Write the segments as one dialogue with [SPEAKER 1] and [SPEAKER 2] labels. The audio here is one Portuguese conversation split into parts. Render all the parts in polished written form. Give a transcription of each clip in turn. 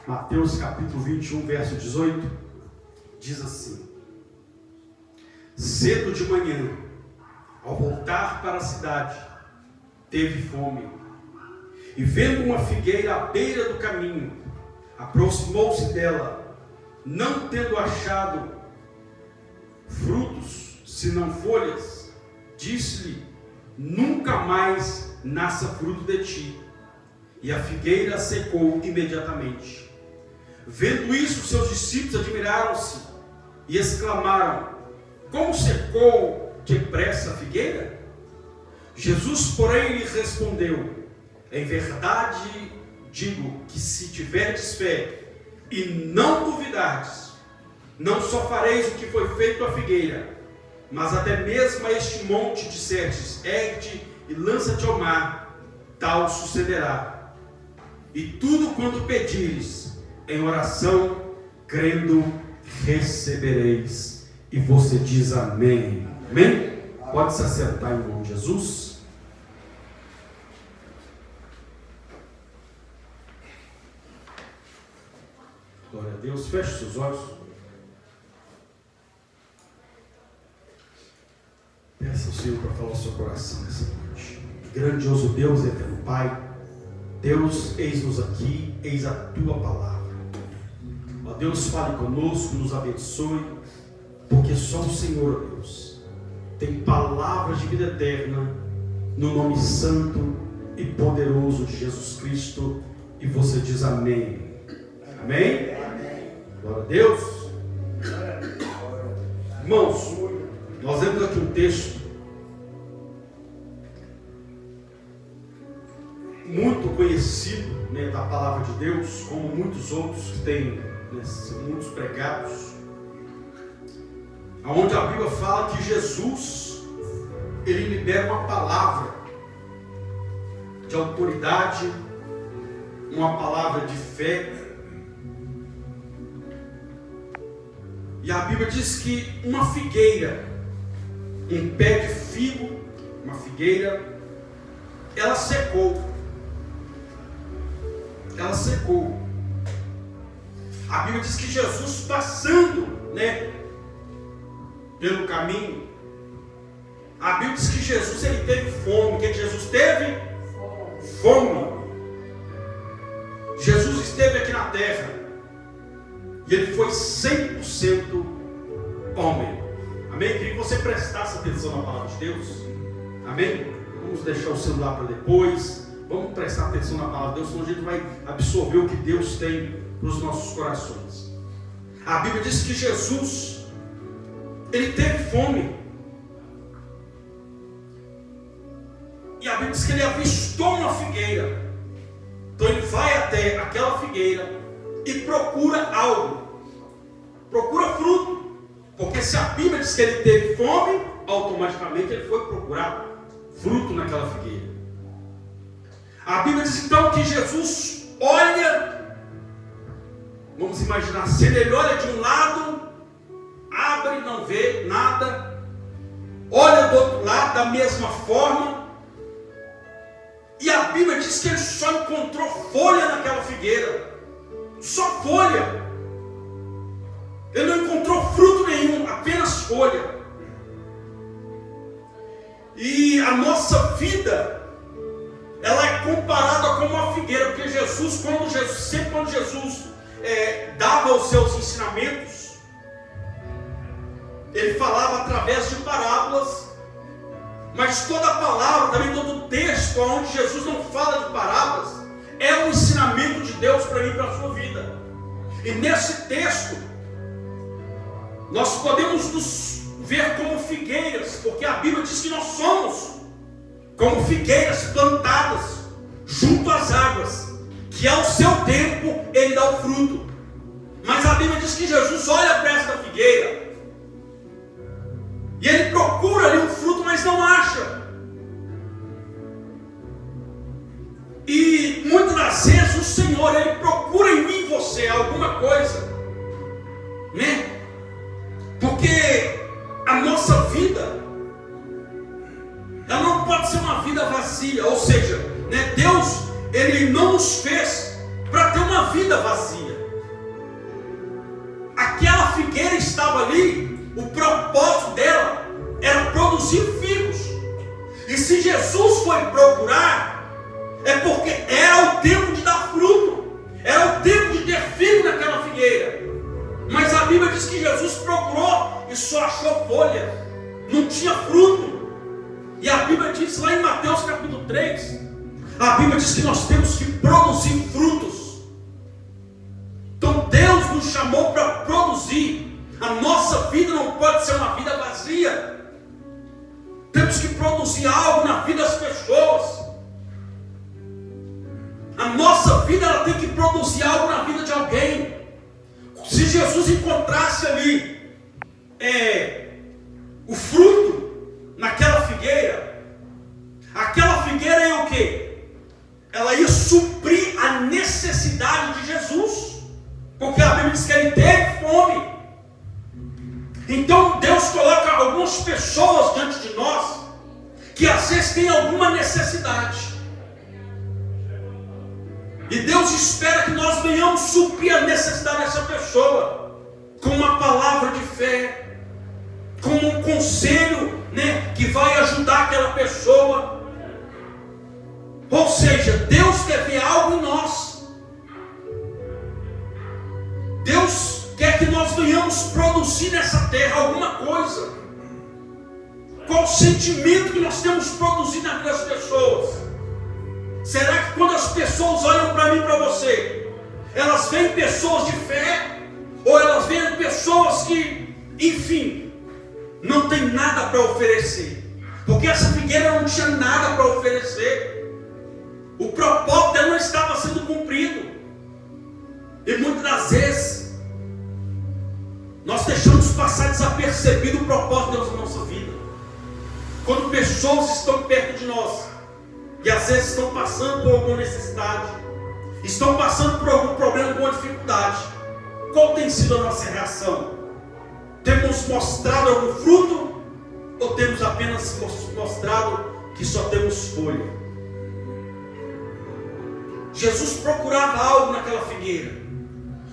[SPEAKER 1] Mateus capítulo 21, verso 18, diz assim: cedo de manhã, ao voltar para a cidade, teve fome, e vendo uma figueira à beira do caminho, aproximou-se dela, não tendo achado frutos, senão folhas, disse-lhe: nunca mais nasça fruto de ti. E a figueira secou imediatamente. Vendo isso, seus discípulos admiraram-se e exclamaram: como secou depressa a figueira? Jesus, porém, lhe respondeu: em verdade digo que se tiverdes fé e não duvidardes, não só fareis o que foi feito à figueira, mas até mesmo a este monte disserdes: ergue-te e lança-te ao mar, tal sucederá. E tudo quanto pedires em oração, crendo, recebereis. E você diz amém. Amém? Pode se assentar em nome de Jesus. Glória a Deus. Feche seus olhos. Peça ao Senhor para falar o seu coração nessa noite. Grandioso Deus, eterno Pai, Deus, eis-nos aqui, eis a Tua palavra. Ó Deus, fale conosco, nos abençoe, porque só o Senhor, ó Deus, tem palavras de vida eterna, no nome santo e poderoso de Jesus Cristo. E você diz amém. Amém? Glória a Deus. Irmãos, nós vemos aqui um texto muito conhecido, né, da palavra de Deus, como muitos outros que têm, né, muitos pregados, onde a Bíblia fala que Jesus, ele libera uma palavra de autoridade, uma palavra de fé. E a Bíblia diz que uma figueira, um pé de figo, uma figueira, ela secou. Ela secou. A Bíblia diz que Jesus, passando, né, pelo caminho, a Bíblia diz que Jesus, ele teve fome. Que Jesus teve fome. Jesus esteve aqui na terra e ele foi 100% homem. Amém? Queria que você prestasse atenção na palavra de Deus. Amém? Vamos deixar o celular para depois. Vamos prestar atenção na palavra de Deus, senão a gente vai absorver o que Deus tem para os nossos corações. A Bíblia diz que Jesus, ele teve fome. E a Bíblia diz que ele avistou uma figueira. Então ele vai até aquela figueira e procura algo. Procura fruto. Porque se a Bíblia diz que ele teve fome, automaticamente ele foi procurar fruto naquela figueira. A Bíblia diz então que Jesus olha, vamos imaginar, se ele olha de um lado, abre, não vê nada, olha do outro lado da mesma forma, e a Bíblia diz que ele só encontrou folha naquela figueira, só folha. Ele não encontrou fruto nenhum, apenas folha. E a nossa vida, ela é comparada com uma figueira, porque sempre quando Jesus dava os seus ensinamentos, ele falava através de parábolas, mas toda a palavra, também todo o texto onde Jesus não fala de parábolas, é um ensinamento de Deus para mim e para a sua vida. E nesse texto, nós podemos nos ver como figueiras, porque a Bíblia diz que nós somos como figueiras plantadas junto às águas, que ao seu tempo ele dá o fruto. Mas a Bíblia diz que Jesus olha para esta figueira e ele procura ali um fruto, mas não acha. E muitas das vezes o Senhor, ele procura em mim e você alguma coisa, né? Porque a nossa vida, ela não pode ser uma vida vazia. Ou seja, né, Deus, ele não nos fez para ter uma vida vazia. Aquela figueira estava ali, o propósito dela era produzir figos. E se Jesus foi procurar, é porque era o tempo de dar fruto, era o tempo de ter figo naquela figueira. Mas a Bíblia diz que Jesus procurou e só achou folha, não tinha fruto. E a Bíblia diz lá em Mateus capítulo 3, a Bíblia diz que nós temos que produzir frutos. Então Deus nos chamou para produzir. A nossa vida não pode ser uma vida vazia. Temos que produzir algo na vida das pessoas. A nossa vida ela tem que produzir algo na vida de alguém. Se Jesus encontrasse ali o fruto naquela figueira, aquela figueira ia o quê? Ela ia suprir a necessidade de Jesus, porque a Bíblia diz que ele teve fome. Então Deus coloca algumas pessoas diante de nós que às vezes têm alguma necessidade, e Deus espera que nós venhamos suprir a necessidade dessa pessoa com uma palavra de fé, com um conselho, que vai ajudar aquela pessoa. Ou seja, Deus quer ver algo em nós. Deus quer que nós venhamos produzir nessa terra alguma coisa. Qual o sentimento que nós temos produzido na vida das pessoas? Será que quando as pessoas olham para mim e para você, elas veem pessoas de fé? Ou elas veem pessoas que, enfim, não tem nada para oferecer? Porque essa figueira não tinha nada para oferecer. O propósito dela não estava sendo cumprido. E muitas das vezes nós deixamos passar desapercebido o propósito de Deus na nossa vida. Quando pessoas estão perto de nós e às vezes estão passando por alguma necessidade, estão passando por algum problema, alguma dificuldade, qual tem sido a nossa reação? Temos mostrado algum fruto? Ou temos apenas mostrado que só temos folha? Jesus procurava algo naquela figueira.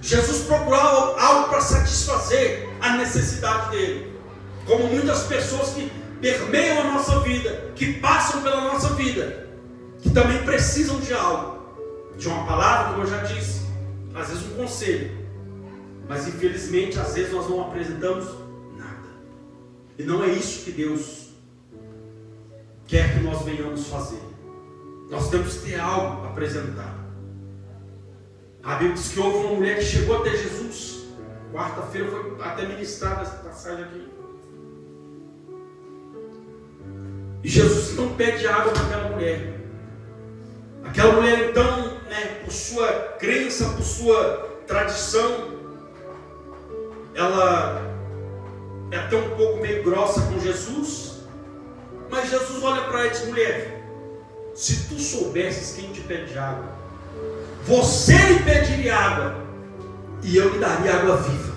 [SPEAKER 1] Jesus procurava algo para satisfazer a necessidade dele. Como muitas pessoas que permeiam a nossa vida, que passam pela nossa vida, que também precisam de algo, de uma palavra, como eu já disse, às vezes um conselho, mas infelizmente às vezes nós não apresentamos nada. E não é isso que Deus quer que nós venhamos fazer. Nós temos que ter algo a apresentar. A Bíblia diz que houve uma mulher que chegou até Jesus. Quarta-feira foi até ministrada essa passagem aqui. E Jesus então pede água para aquela mulher. Aquela mulher então, por sua crença, por sua tradição, ela é até um pouco meio grossa com Jesus. Mas Jesus olha para ela e diz: mulher, se tu soubesses quem te pede água, você lhe pediria água, e eu lhe daria água viva.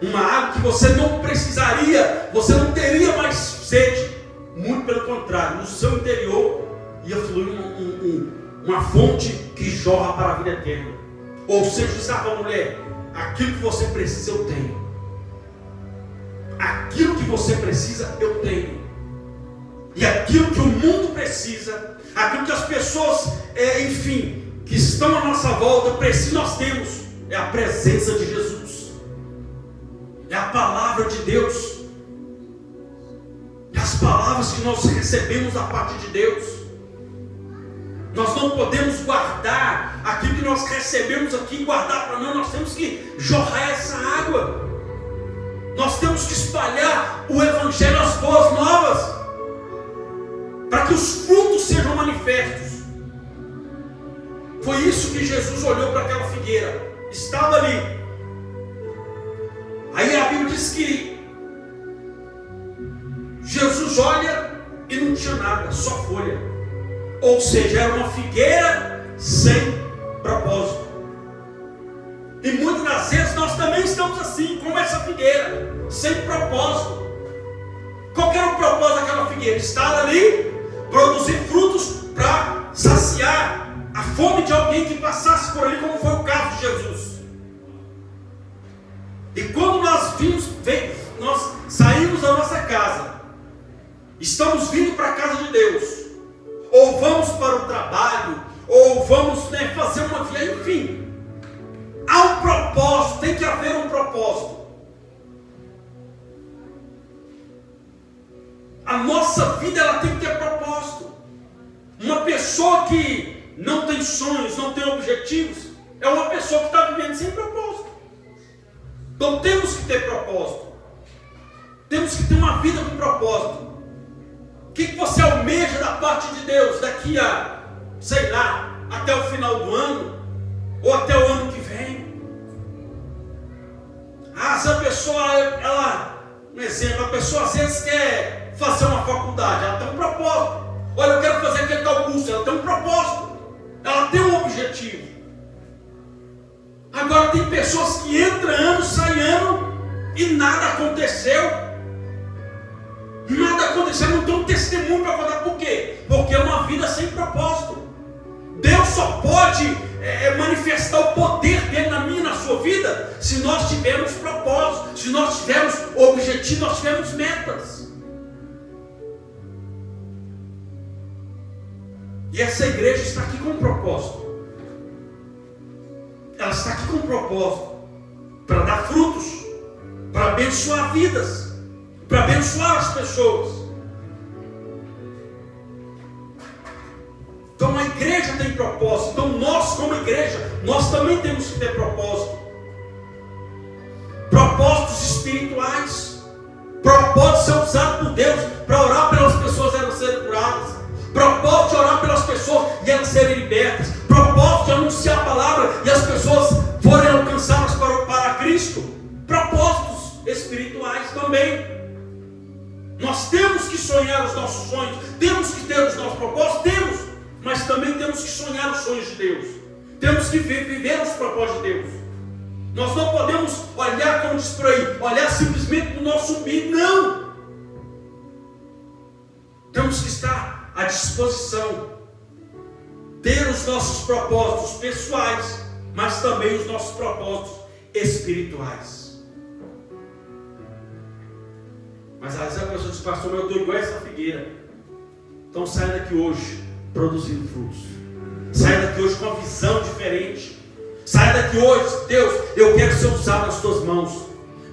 [SPEAKER 1] Uma água que você não precisaria, você não teria mais sede. Muito pelo contrário, no seu interior ia fluir uma fonte que jorra para a vida eterna. Ou seja, sabe, mulher, aquilo que você precisa eu tenho. Aquilo que você precisa eu tenho. E aquilo que o mundo precisa, aquilo que as pessoas, enfim, que estão à nossa volta precisam, nós temos. É a presença de Jesus, é a palavra de Deus, é as palavras que nós recebemos da parte de Deus. Nós não podemos guardar aquilo que nós recebemos aqui, guardar para nós temos que jorrar essa água. Nós temos que espalhar o Evangelho, as boas novas, para que os frutos sejam manifestos. Foi isso que Jesus olhou para aquela figueira, estava ali. Aí a Bíblia diz que Jesus olha e não tinha nada, só folha. Ou seja, era uma figueira sem propósito. E muitas das vezes nós também estamos assim, como essa figueira, sem propósito. Qual que era o propósito daquela figueira? Estar ali, produzir frutos para saciar a fome de alguém que passasse por ali, como foi o caso de Jesus. E quando nós saímos da nossa casa, estamos vindo para a casa de Deus, ou vamos para o trabalho, ou vamos fazer uma viagem, enfim, há um propósito, tem que haver um propósito. A nossa vida ela tem que ter propósito. Uma pessoa que não tem sonhos, não tem objetivos, é uma pessoa que está vivendo sem propósito. Então temos que ter propósito. Temos que ter uma vida com propósito. O que você almeja da parte de Deus daqui a, sei lá, até o final do ano, ou até o ano que vem? Se a pessoa, um exemplo, a pessoa às vezes quer fazer uma faculdade, ela tem um propósito. Olha, eu quero fazer aquele tal curso, ela tem um propósito, ela tem um objetivo. Agora tem pessoas que entram ano, saem ano e nada aconteceu. Nada aconteceu, não tem um testemunho para contar. Por quê? Porque é uma vida sem propósito. Deus só pode manifestar o poder dele na minha e na sua vida se nós tivermos propósito, se nós tivermos objetivo, nós tivermos metas. E essa igreja está aqui com um propósito. Ela está aqui com um propósito para dar frutos, para abençoar vidas, para abençoar as pessoas. Então a igreja tem propósito. Então nós como igreja, nós também temos que ter propósito. Propósitos espirituais. Propósito de ser usado por Deus para orar pelas pessoas e elas serem curadas. Propósito de orar pelas pessoas e elas serem libertas. Propósito de anunciar a palavra e as pessoas forem alcançadas para Cristo. Propósitos espirituais também. Nós temos que sonhar os nossos sonhos, temos que ter os nossos propósitos, temos, mas também temos que sonhar os sonhos de Deus. Temos que viver os propósitos de Deus. Nós não podemos olhar, como diz por aí, olhar simplesmente para o nosso umbigo, não. Temos que estar à disposição, ter os nossos propósitos pessoais, mas também os nossos propósitos espirituais. Mas às vezes a pessoa diz, pastor, eu estou igual essa figueira. Então saia daqui hoje produzindo frutos. Saia daqui hoje com uma visão diferente. Saia daqui hoje, Deus, eu quero ser usado nas tuas mãos.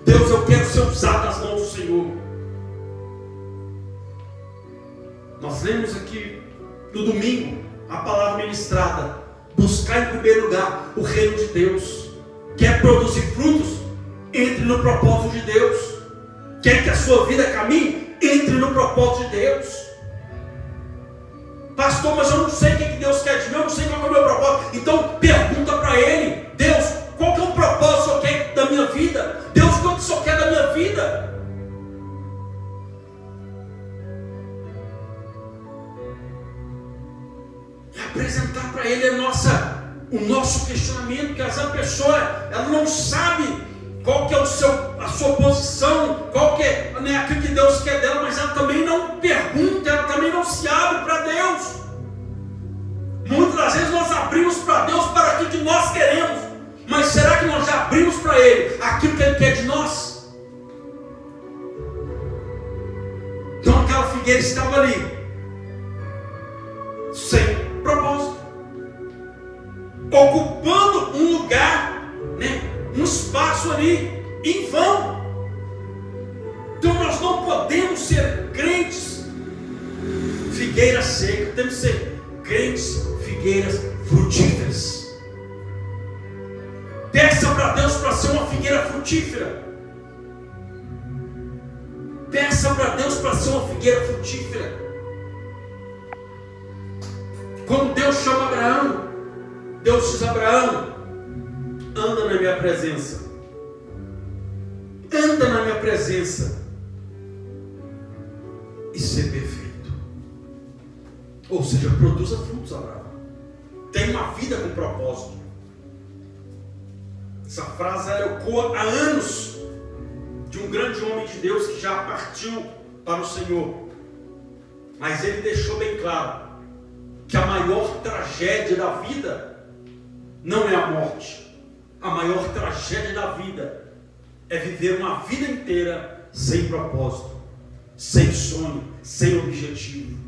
[SPEAKER 1] Deus, eu quero ser usado nas mãos do Senhor. Nós lemos aqui no domingo a palavra ministrada. Buscar em primeiro lugar o reino de Deus. Quer produzir frutos? Entre no propósito de Deus. Quer que a sua vida caminhe? Entre no propósito de Deus. Pastor, mas eu não sei o que Deus quer de mim, eu não sei qual é o meu propósito. Então pergunta para Ele: Deus, qual que é o propósito que o Senhor quer da minha vida? Deus, qual que o Senhor quer da minha vida? E apresentar para Ele o nosso questionamento, porque às vezes a pessoa ela não sabe qual que é a sua posição, qual que é aquilo que Deus quer dela, mas ela também não pergunta, ela também não se abre para Deus. Muitas das vezes nós abrimos para Deus para aquilo que nós queremos, mas será que nós já abrimos para Ele aquilo que Ele quer de nós? Então aquela figueira estava ali, sem propósito, ocupando um lugar, um espaço ali, em vão. Então nós não podemos ser crentes figueira seca, temos que ser crentes figueiras frutíferas. Peça para Deus para ser uma figueira frutífera. Peça para Deus para ser uma figueira frutífera. Quando Deus chama Abraão, Deus diz a Abraão: anda na minha presença. Anda na minha presença e ser perfeito. Ou seja, produza frutos, Abraão. Tem uma vida com propósito. Essa frase ela ecoa há anos de um grande homem de Deus que já partiu para o Senhor. Mas ele deixou bem claro que a maior tragédia da vida não é a morte. A maior tragédia da vida é viver uma vida inteira sem propósito, sem sonho, sem objetivo.